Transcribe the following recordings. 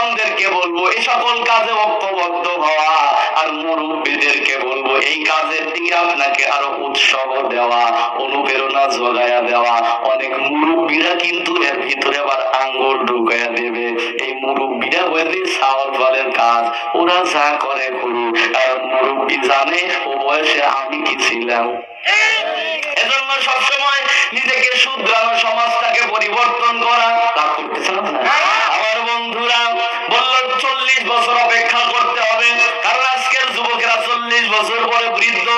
জওয়ানদেরকে বলবো এই সকল কাজে ঐক্যবদ্ধ হওয়া, আর মুরব্বীদেরকে বলবো এই কাজের দিকে আপনাকে আরো উৎসাহ দেওয়া, অনুপ্রেরণা জোগায়া দেওয়া। অনেক মুরব্বীরা কিন্তু এর ভিতরে আবার আঙ্গুল ঢুকাইয়া দেবে। এই মুরব্বীরা বলবে চাউল ফলের কাজ ওরা যা করে করুক, কারণ মুরব্বী জানে ও বয়সে আমি কি ছিলাম। এজন্য সবসময় নিজেকে শুধরানো, সমাজটাকে পরিবর্তন করা। তা করতেছিলাম না আমার বন্ধুরা বলল 40 বছর অপেক্ষা করতে হবে, কারণ আজকের যুবকেরা 40 বছর পরে বৃদ্ধ।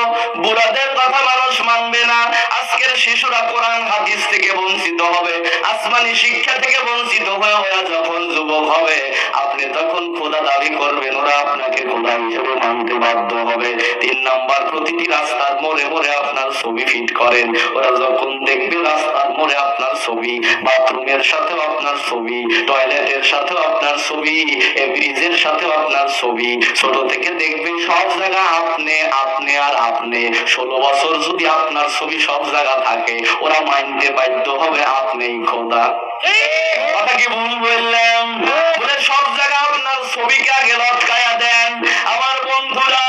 বুড়াদের কথা মানুষ মানবে না। আজকের শিশুরা কোরআন হাদিস থেকে বঞ্চিত হবে, আসমানি শিক্ষা থেকে বঞ্চিত হয়ে যখন যুবক হবে, আপনি তখন খোদা দাবি করবেন, ওরা আপনাকে খোদা হিসেবে মানতে বাধ্য হবে। 3 নাম্বার, প্রতিটি রাস্তার মোড়ে মোড়ে আপনার ছবি ফিট করেন। ওরা যখন দেখবে রাস্তার মোড়ে আপনার ছবি, বাথরুমের সাথে আপনার ছবি, টয়লেটের সাথে আপনার ছবি, ব্রিজের সাথে আপনার ছবি, ছোট থেকে দেখবে সব জায়গা আপনি আপনি আর আপনি। 16 বছর যদি আপনার ছবি সব জায়গা থাকে, ওরা মানতে বাধ্য হবে আপনিই খোদা। কথা কি ভুল বললাম? বলে সব জায়গা আপনার ছবিকে আগে লটকায়া দেন। আমার বন্ধুরা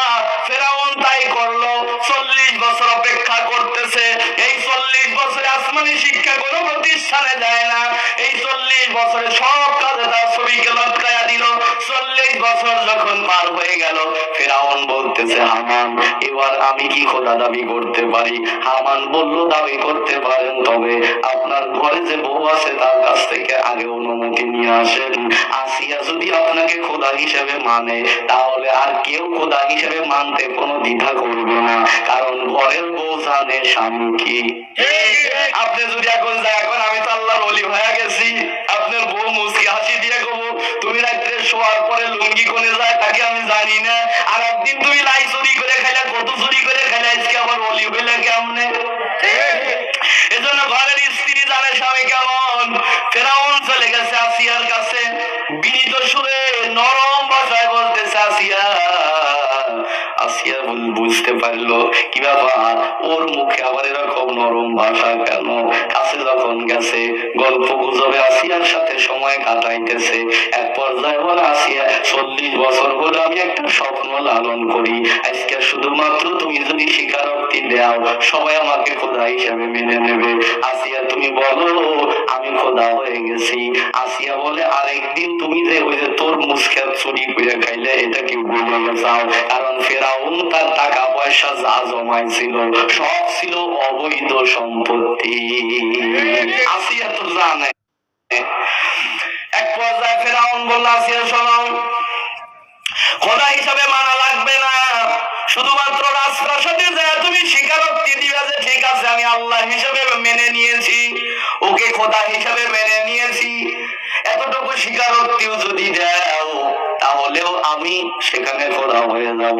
ফেরাউন তাই করলো, 40 বছর অপেক্ষা করতেছে। এই 40 বছরে আসমানি শিক্ষা কোনো প্রতিষ্ঠানে দেয় না। এই 40 বছরে সব কাজে তার ছবিকে লটকায়া দিল। 40 বছর যখন পার হয়ে গেল, ফেরাউন বলতেছে হামান এবার আমি কি খোদা দাবি করতে পারি? হামান বলল দাবি করতে পারেন, তবে আপনার ঘরে যে বউ আছে তার কাছ থেকে আগে অনুমতি নিয়ে আসেন। আসিয়া যদি আপনাকে খোদা হিসেবে মানে, তাহলে আর কেউ খোদা হিসেবে মানতে কোনো দ্বিধা করবে না, কারণ ঘরের বউ জানে স্বামী কি। আপনি যদি এখন যায়, এখন আমি তো আল্লাহর ওলি হয়ে গেছি, আপনার বউ মুচকি হাসি দিয়ে কবো তুমি রাত্রে শোয়ার পরে লুঙ্গি কোনে যায় তাকে আমি জানি না, আর একদিন তুমি লাই চুরি করে খাইলে, কত চুরি করে খাইলে, আজকে আবার ওলি হইলে কেমনে? এজন্য ঘরের স্ত্রী জানে স্বামী কেমন। ফেরাউন চলে গেছে আসিয়ার কাছে, বিনীত সুরে নরম ভাষায় বলতেছে আসিয়া। আসিয়া বুঝতে পারলো কি ব্যাপার, ওর মুখে আবার এরকম নরম ভাষা কেন। কাছে যখন গেছে, গল্প গুজবে আসিয়ার সাথে সময় কাটাইতেছে। এক পর্যায়ে বলে আসিয়া 40 বছর হলো আমি একটা স্বপ্ন লালন করি, আজকে শুধুমাত্র তুমি যদি স্বীকারোক্তি দাও সবাই আমাকে খোদা হিসাবে মেনে নেবে। আসিয়া তুমি বলো আমি খোদা হয়ে গেছি। আসিয়া বলে আরেকদিন তুমি যে ওই যে তোর মুসকে চুরি করে খাইলে, এটা কি ভুলে যাও? কারণ ফেরাউন তার টাকা পয়সা যা জমাইছিল সব ছিল অবৈধ সম্পত্তি। আসিয়া তো জানে। এক পর্যায়ে ফেরাউন বলল আসিয়া শোনো, খোদা হিসাবে মানা লাগবে না, শুধুমাত্র রাস্তার সাথে যায় তুমি স্বীকারোক্তি দিবা যে ঠিক আছে আমি আল্লাহ হিসাবে মেনে নিয়েছি, ওকে খোদা হিসাবে মেনে নিয়েছি। এতটুকু স্বীকারোক্তিও যদি দাও, তাহলেও আমি সেখানে খোদা হয়ে যাব।